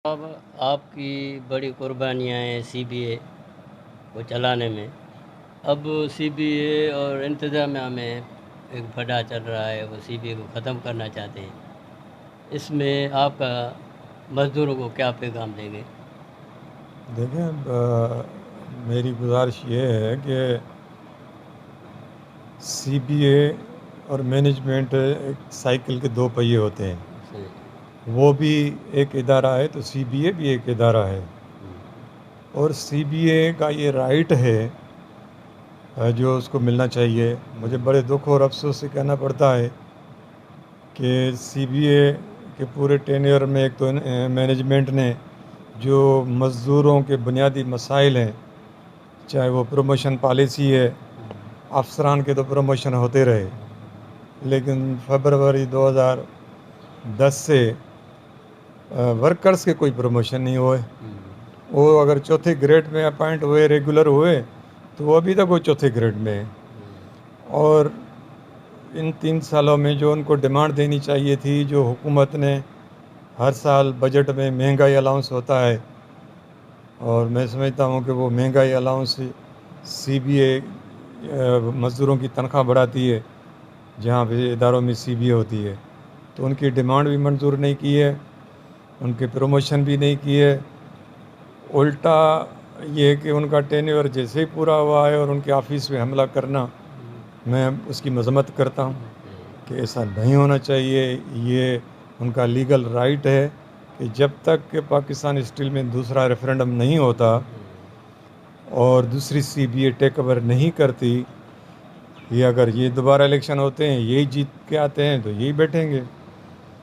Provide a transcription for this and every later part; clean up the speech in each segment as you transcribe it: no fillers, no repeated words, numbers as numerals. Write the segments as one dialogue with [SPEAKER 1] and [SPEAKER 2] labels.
[SPEAKER 1] अब आपकी बड़ी कुर्बानियाँ हैं सीबीए को चलाने में। अब सीबीए और इंतज़ामिया में एक फटा चल रहा है, वो सीबीए को ख़त्म करना चाहते हैं। इसमें आपका मज़दूरों को क्या पैगाम देंगे?
[SPEAKER 2] देखें, मेरी गुजारिश ये है कि सीबीए और मैनेजमेंट एक साइकिल के दो पहिए होते हैं।
[SPEAKER 1] सही।
[SPEAKER 2] वो भी एक इदारा है तो सीबीए भी एक इदारा है। और सीबीए का ये राइट है जो उसको मिलना चाहिए। मुझे बड़े दुख और अफसोस से कहना पड़ता है कि सीबीए के पूरे टेन्योर में एक तो मैनेजमेंट ने जो मज़दूरों के बुनियादी मसाइल हैं, चाहे वो प्रमोशन पॉलिसी है, अफसरान के तो प्रमोशन होते रहे, लेकिन फरवरी 2010 से वर्कर्स के कोई प्रमोशन नहीं हुए। वो अगर चौथे ग्रेड में अपॉइंट हुए, रेगुलर हुए, तो वो अभी तक वो चौथे ग्रेड में है। और इन 3 सालों में जो उनको डिमांड देनी चाहिए थी, जो हुकूमत ने हर साल बजट में महंगाई अलाउंस होता है, और मैं समझता हूँ कि वो महंगाई अलाउंस सीबीए मज़दूरों की तनख्वाह बढ़ाती है, जहाँ पे इदारों में सीबीए होती है, तो उनकी डिमांड भी मंजूर नहीं की है, उनके प्रमोशन भी नहीं किए। उल्टा ये कि उनका टेन्योर जैसे ही पूरा हुआ है और उनके ऑफिस पे हमला करना, मैं उसकी मजम्मत करता हूँ कि ऐसा नहीं होना चाहिए। ये उनका लीगल राइट है कि जब तक कि पाकिस्तान स्टील में दूसरा रेफरेंडम नहीं होता और दूसरी सीबीए टेक ओवर नहीं करती, ये अगर ये दोबारा इलेक्शन होते हैं, यही जीत के आते हैं, तो यही बैठेंगे।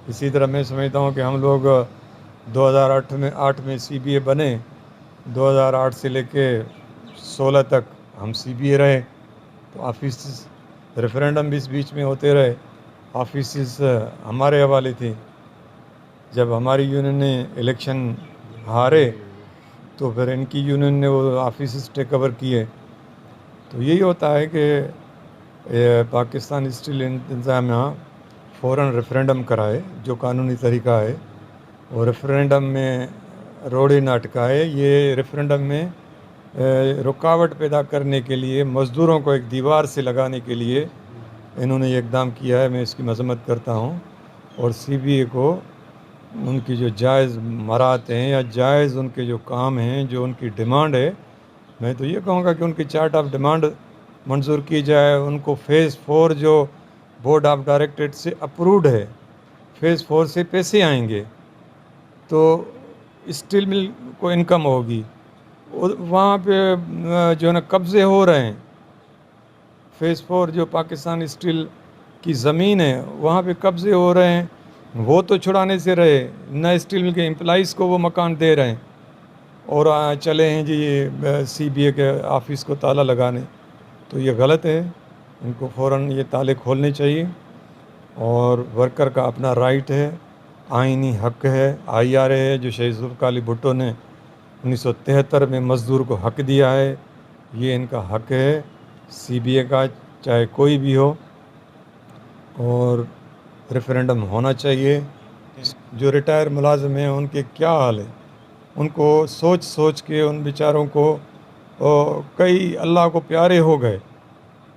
[SPEAKER 2] इसी तरह मैं समझता हूँ कि हम लोग 2008 में सीबीए बने, 2008 से लेके 16 तक हम सीबीए रहे, तो ऑफिस रेफरेंडम भी इस बीच में होते रहे, ऑफिस हमारे हवाले थे। जब हमारी यूनियन ने इलेक्शन हारे तो फिर इनकी यूनियन ने वो ऑफिस टेक ओवर किए। तो यही होता है कि पाकिस्तान स्टील इंतज़ामिया फ़ौरन रेफरेंडम कराए, जो कानूनी तरीका है, और रेफरेंडम में रोड़े ना अटकाए। ये रेफरेंडम में रुकावट पैदा करने के लिए, मज़दूरों को एक दीवार से लगाने के लिए इन्होंने ये इक़दाम किया है। मैं इसकी मज़म्मत करता हूँ। और सीबीए को उनकी जो जायज़ मराहत हैं या जायज़ उनके जो काम हैं, जो उनकी डिमांड है, मैं तो ये कहूँगा कि उनकी चार्ट ऑफ डिमांड मंजूर की जाए। उनको फ़ेज़ 4 जो बोर्ड ऑफ डायरेक्टरेट से अप्रूव्ड है, फ़ेज़ 4 से पैसे आएंगे तो स्टील मिल को इनकम होगी। वहाँ पे जो है ना कब्ज़े हो रहे हैं, फ़ेज़ 4 जो पाकिस्तान स्टील की ज़मीन है, वहाँ पे कब्ज़े हो रहे हैं। वो तो छुड़ाने से रहे, न स्टील मिल के एम्प्लॉइज़ को वो मकान दे रहे हैं, और चले हैं जी ये सीबीए के ऑफिस को ताला लगाने। तो ये गलत है, इनको फ़ौरन ये ताले खोलने चाहिए। और वर्कर का अपना राइट है, आइनी हक है। आईआरए है जो शहीद जुल्फ़िकार अली भुट्टो ने 1973 में मज़दूर को हक दिया है, ये इनका हक है सीबीए का, चाहे कोई भी हो, और रेफरेंडम होना चाहिए। जो रिटायर मुलाजिम हैं उनके क्या हाल है, उनको सोच सोच के उन बेचारों को कई अल्लाह को प्यारे हो गए,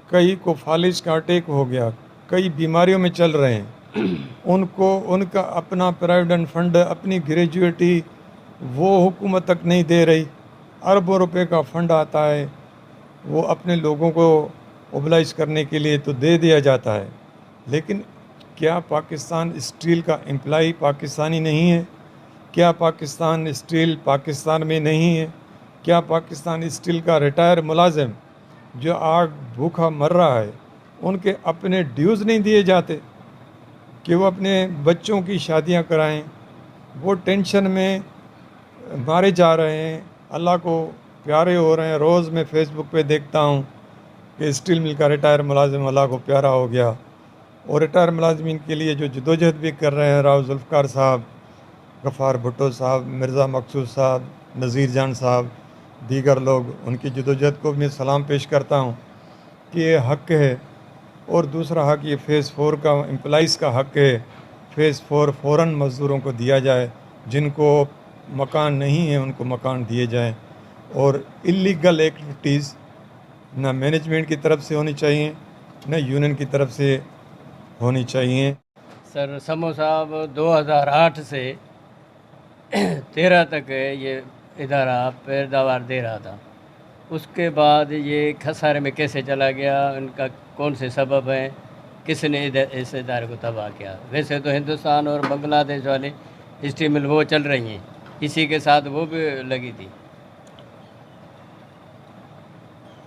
[SPEAKER 2] कई को फालिज का अटैक हो गया, कई बीमारियों में चल रहे हैं, उनको उनका अपना प्रोविडेंट फंड, अपनी ग्रेजुएटी वो हुकूमत तक नहीं दे रही। अरबों रुपए का फंड आता है, वो अपने लोगों को मोबिलाइज करने के लिए तो दे दिया जाता है, लेकिन क्या पाकिस्तान स्टील का एम्प्लाई पाकिस्तानी नहीं है? क्या पाकिस्तान स्टील पाकिस्तान में नहीं है? क्या पाकिस्तान स्टील का रिटायर मुलाजिम जो आग भूखा मर रहा है, उनके अपने ड्यूज़ नहीं दिए जाते कि वो अपने बच्चों की शादियां कराएं? वो टेंशन में मारे जा रहे हैं, अल्लाह को प्यारे हो रहे हैं। रोज़ मैं फ़ेसबुक पे देखता हूँ कि स्टील मिल का रिटायर मुलाजिम अल्लाह को प्यारा हो गया। और रिटायर मुलाजमीन के लिए जो जदोजहद भी कर रहे हैं, राव जुल्फ़िकार साहब, गफ़ार भुट्टो साहब, मिर्ज़ा मकसूद साहब, नज़ीर जान साहब, दीगर लोग, उनकी जदोजहद को मैं सलाम पेश करता हूँ कि ये हक़ है। और दूसरा हक़ ये फ़ेज़ 4 का एम्प्लॉइज़ का हक़ है, फ़ेज़ 4 फ़ौरन मज़दूरों को दिया जाए, जिनको मकान नहीं है उनको मकान दिए जाएं, और इलीगल एक्टिविटीज़ ना मैनेजमेंट की तरफ से होनी चाहिए ना यूनियन की तरफ से होनी चाहिए।
[SPEAKER 1] सर समो साहब 2008 से 13 तक ये इदारा पैदावार दे रहा था। उसके बाद ये खसारे में कैसे चला गया, उनका कौन से सबब हैं, किसने इस इदारे को तबाह किया? वैसे तो हिंदुस्तान और बांग्लादेश वाले स्टील मिल वो चल रही हैं, इसी के साथ वो भी लगी थी।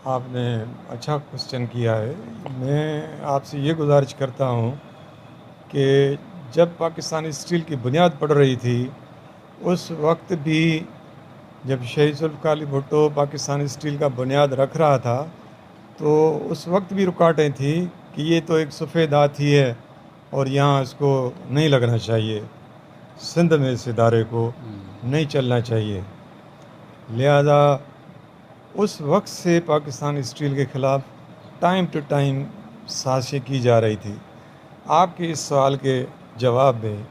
[SPEAKER 2] आपने अच्छा क्वेश्चन किया है। मैं आपसे ये गुजारिश करता हूँ कि जब पाकिस्तानी स्टील की बुनियाद पड़ रही थी उस वक्त भी जब शहीद जुल्फ़िकार अली भुट्टो पाकिस्तानी स्टील का बुनियाद रख रहा था तो उस वक्त भी रुकावटें थी कि ये तो एक सफ़ेद हाथी है और यहाँ इसको नहीं लगना चाहिए, सिंध में इस इदारे को नहीं चलना चाहिए। लिहाजा उस वक्त से पाकिस्तानी स्टील के ख़िलाफ़ टाइम टू टाइम साजिशें की जा रही थी। आपके इस सवाल के जवाब में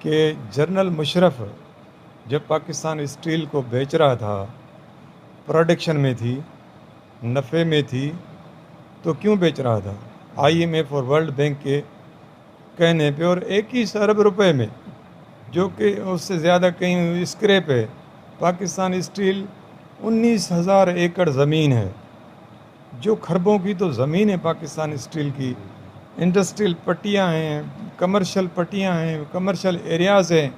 [SPEAKER 2] कि जनरल मुशर्रफ जब पाकिस्तान स्टील को बेच रहा था, प्रोडक्शन में थी, नफ़े में थी, तो क्यों बेच रहा था? IMF और वर्ल्ड बैंक के कहने पे, और 21 अरब रुपए में, जो कि उससे ज़्यादा कहीं स्क्रैप है। पाकिस्तान स्टील 19,000 एकड़ ज़मीन है, जो खरबों की तो ज़मीन है पाकिस्तान स्टील की। इंडस्ट्रियल पट्टियाँ हैं, कमर्शियल पट्टियाँ हैं, कमर्शियल एरियाज़ हैं,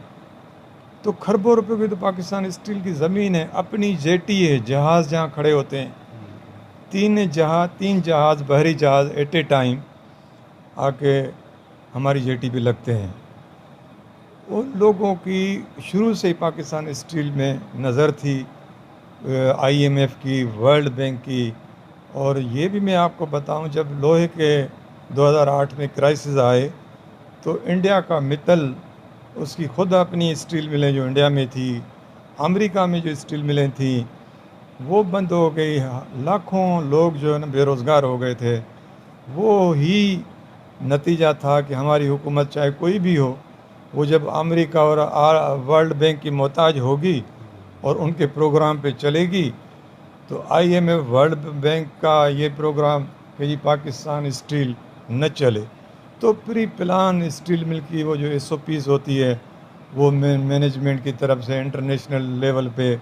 [SPEAKER 2] तो खरबों रुपए की तो पाकिस्तान स्टील की ज़मीन है। अपनी जेटी है, जहाज़ जहाँ खड़े होते हैं, तीन जहाज़ बहरी जहाज़ एट ए टाइम आके हमारी जेटी पे लगते हैं। उन लोगों की शुरू से ही पाकिस्तान स्टील में नज़र थी, IMF की, वर्ल्ड बैंक की। और ये भी मैं आपको बताऊं, जब लोहे के 2008 में क्राइसिस आए तो इंडिया का मित्तल, उसकी खुद अपनी स्टील मिलें जो इंडिया में थी, अमेरिका में जो स्टील मिलें थी वो बंद हो गई। लाखों लोग जो है ना बेरोज़गार हो गए थे। वो ही नतीजा था कि हमारी हुकूमत चाहे कोई भी हो, वो जब अमेरिका और वर्ल्ड बैंक की मोहताज होगी और उनके प्रोग्राम पे चलेगी, तो IMF वर्ल्ड बैंक का ये प्रोग्राम कि जी पाकिस्तान स्टील न चले, तो प्री प्लान स्टील मिल की वो जो SOPs होती है, वो मैनेजमेंट की तरफ से इंटरनेशनल लेवल पे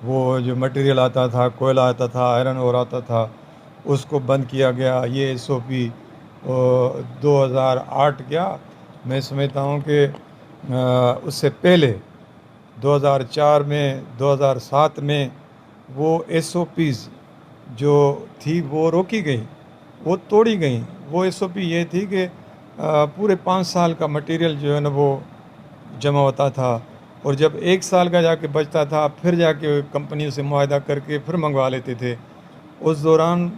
[SPEAKER 2] वो जो मटेरियल आता था, कोयला आता था, आयरन ओर आता था, उसको बंद किया गया। ये SOP 2008 क्या, मैं समझता हूँ कि उससे पहले 2004 में, 2007 में वो SOPs जो थी वो रोकी गई, वो तोड़ी गई। वो SOP ये थी कि पूरे 5 साल का मटेरियल जो है ना वो जमा होता था, और जब 1 साल का जाके बचता था फिर जाके कंपनियों से मुआहदा करके फिर मंगवा लेते थे। उस दौरान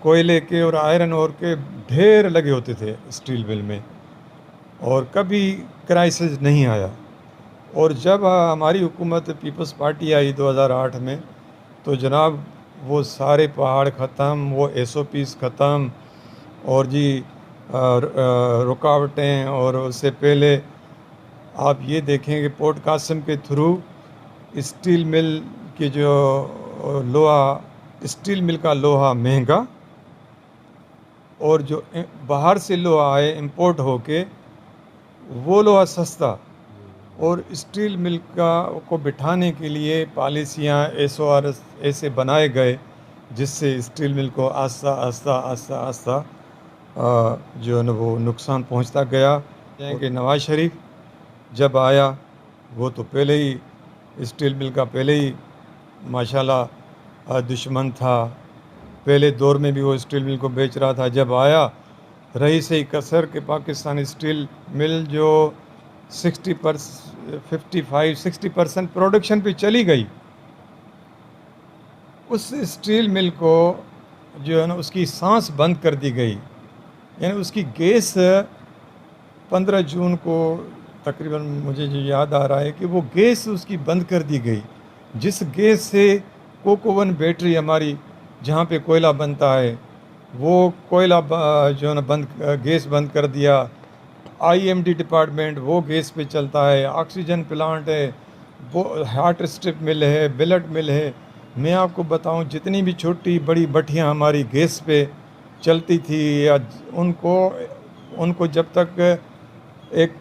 [SPEAKER 2] कोयले के और आयरन ओर के ढेर लगे होते थे स्टील मिल में, और कभी क्राइसिस नहीं आया। और जब हमारी हुकूमत पीपल्स पार्टी आई 2008 में, तो जनाब वो सारे पहाड़ ख़त्म, वो SOPs ख़त्म, और जी रुकावटें। और उससे पहले आप ये देखें कि पोर्ट कासिम के थ्रू स्टील मिल के जो लोहा, स्टील मिल का लोहा महंगा, और जो बाहर से लोहा आए इंपोर्ट होके वो लोहा सस्ता। और स्टील मिल का को बिठाने के लिए पॉलिसियाँ, SORs ऐसे बनाए गए जिससे स्टील मिल को आस्ता आस्ता जो है ना वो नुकसान पहुंचता गया। कि नवाज शरीफ जब आया, वो तो पहले ही स्टील मिल का पहले ही माशाल्लाह दुश्मन था। पहले दौर में भी वो स्टील मिल को बेच रहा था। जब आया, रही से ही कसर के पाकिस्तान स्टील मिल जो 55-60% प्रोडक्शन पे चली गई, उस स्टील मिल को जो है ना उसकी सांस बंद कर दी गई। यानी उसकी गैस 15 जून को तकरीबन, मुझे जो याद आ रहा है कि वो गैस उसकी बंद कर दी गई, जिस गैस से कोको-1 बैटरी हमारी जहाँ पे कोयला बनता है, वो कोयला जो है ना गैस बंद कर दिया। आईएमडी डिपार्टमेंट वो गैस पे चलता है, ऑक्सीजन प्लांट है, वो हार्ट स्ट्रिप मिल है, बिलेट मिल है। मैं आपको बताऊं जितनी भी छोटी बड़ी भट्टियां हमारी गैस पे चलती थी या उनको उनको जब तक एक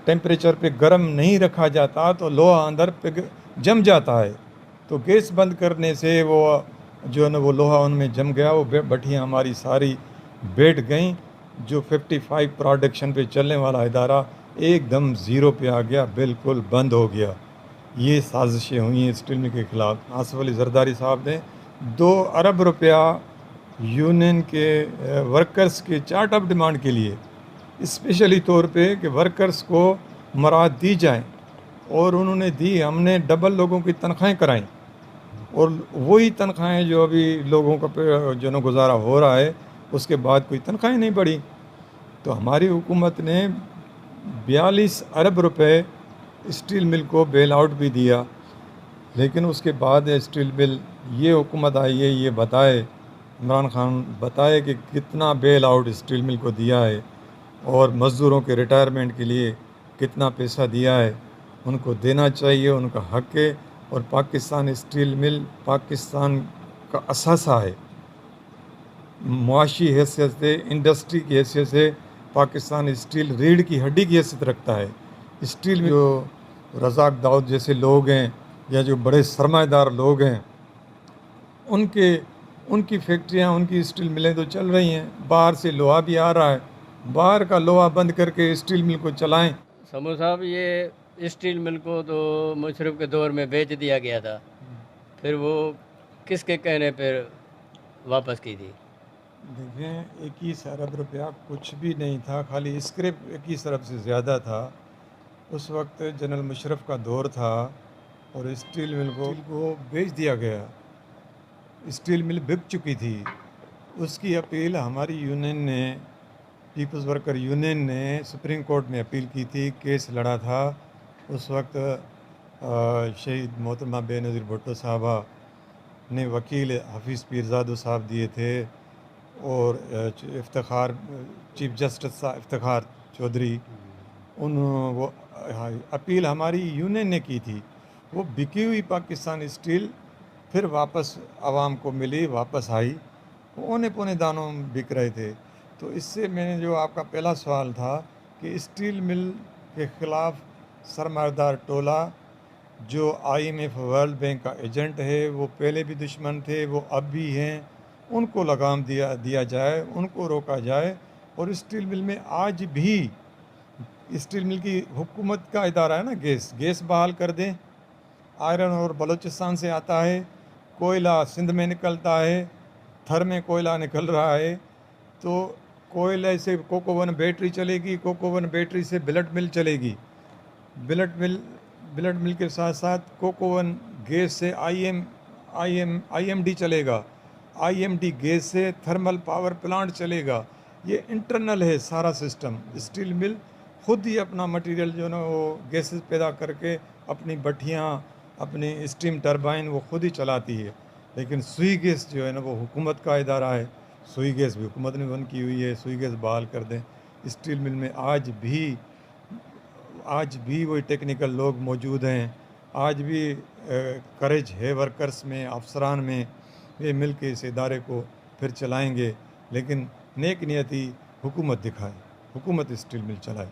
[SPEAKER 2] टेम्परेचर पे गर्म नहीं रखा जाता तो लोहा अंदर पे जम जाता है। तो गैस बंद करने से वो जो है ना वो लोहा उनमें जम गया, वो भट्टियाँ हमारी सारी बैठ गईं। जो 55 प्रोडक्शन पे चलने वाला इदारा एकदम ज़ीरो पे आ गया, बिल्कुल बंद हो गया। ये साजिशें हुई हैं स्टील मिल के ख़िलाफ़। आसिफ अली जरदारी साहब ने 2 अरब रुपया यूनियन के वर्कर्स के चार्ट ऑफ डिमांड के लिए स्पेशली तौर पे कि वर्कर्स को मराहत दी जाए, और उन्होंने दी। हमने डबल लोगों की तनख्वाहें कराई, और वही तनख्वाहें जो अभी लोगों का जो ना गुजारा हो रहा है, उसके बाद कोई तनख्वाहें नहीं बढ़ी। तो हमारी हुकूमत ने 42 अरब रुपए स्टील मिल को बेल आउट भी दिया, लेकिन उसके बाद स्टील मिल ये हुकूमत आई है ये बताए, इमरान खान बताए कि कितना बेल आउट स्टील मिल को दिया है और मज़दूरों के रिटायरमेंट के लिए कितना पैसा दिया है। उनको देना चाहिए, उनका हक़ है। और पाकिस्तान स्टील मिल पाकिस्तान का असासा है, मुआशी हैसियत से, इंडस्ट्री की हैसियत से पाकिस्तान स्टील रीढ़ की हड्डी की हैसियत रखता है। स्टील में जो रज़ाक दाऊद जैसे लोग हैं या जो बड़े सरमाएदार लोग हैं, उनकी फैक्ट्रियाँ, उनकी स्टील मिलें तो चल रही हैं। बाहर से लोहा भी आ रहा है, बाहर का लोहा बंद करके स्टील मिल को चलाएं।
[SPEAKER 1] समूह साहब, ये स्टील मिल को तो मुशर्रफ के दौर में बेच दिया गया था, फिर वो किसके कहने पर वापस की थी?
[SPEAKER 2] देखें, 21 अरब रुपया कुछ भी नहीं था, खाली स्क्रैप 21 अरब से ज़्यादा था। उस वक्त जनरल मुशर्रफ का दौर था और स्टील मिल को बेच दिया गया। स्टील मिल बिक चुकी थी। उसकी अपील हमारी यूनियन ने, पीपल्स वर्कर यूनियन ने सुप्रीम कोर्ट में अपील की थी, केस लड़ा था। उस वक्त शहीद मोहतरमा बेनज़ीर भुट्टो साहबा ने वकील हफीज़ पीरजादो साहब दिए थे, और इफ्तिखार चीफ जस्टिस इफ्तिखार चौधरी, वो अपील हमारी यूनियन ने की थी। वो बिकी हुई पाकिस्तान स्टील फिर वापस आवाम को मिली, वापस आई। औने पौने दानों में बिक रहे थे। तो इससे मैंने जो आपका पहला सवाल था कि स्टील मिल के ख़िलाफ़ सरमायादार टोला जो IMF वर्ल्ड बैंक का एजेंट है, वो पहले भी दुश्मन थे, वो अब भी हैं। उनको लगाम दिया जाए, उनको रोका जाए। और स्टील मिल में आज भी स्टील मिल की हुकूमत का इदारा है ना, गैस बहाल कर दें। आयरन और बलूचिस्तान से आता है, कोयला सिंध में निकलता है, थर में कोयला निकल रहा है। तो कोयले से कोकोवन बैटरी चलेगी, कोकोवन बैटरी से बिलेट मिल चलेगी, बिलेट मिल के साथ साथ कोकोवन गैस से IMD चलेगा, IMD गैस से थर्मल पावर प्लांट चलेगा। ये इंटरनल है सारा सिस्टम। स्टील मिल खुद ही अपना मटेरियल जो ना वो गैसेस पैदा करके अपनी भट्टियाँ, अपनी स्टीम टरबाइन वो खुद ही चलाती है। लेकिन सुई गैस जो है ना वो हुकूमत का इदारा है, सुई गैस भी हुकूमत ने बंद की हुई है। सुई गैस बहाल कर दें। स्टील मिल में आज भी वही टेक्निकल लोग मौजूद हैं, आज भी करेज है वर्कर्स में, अफसरान में। ये मिल के इस इदारे को फिर चलाएंगे, लेकिन नेक नियति हुकूमत दिखाए, हुकूमत स्टील मिल चलाए।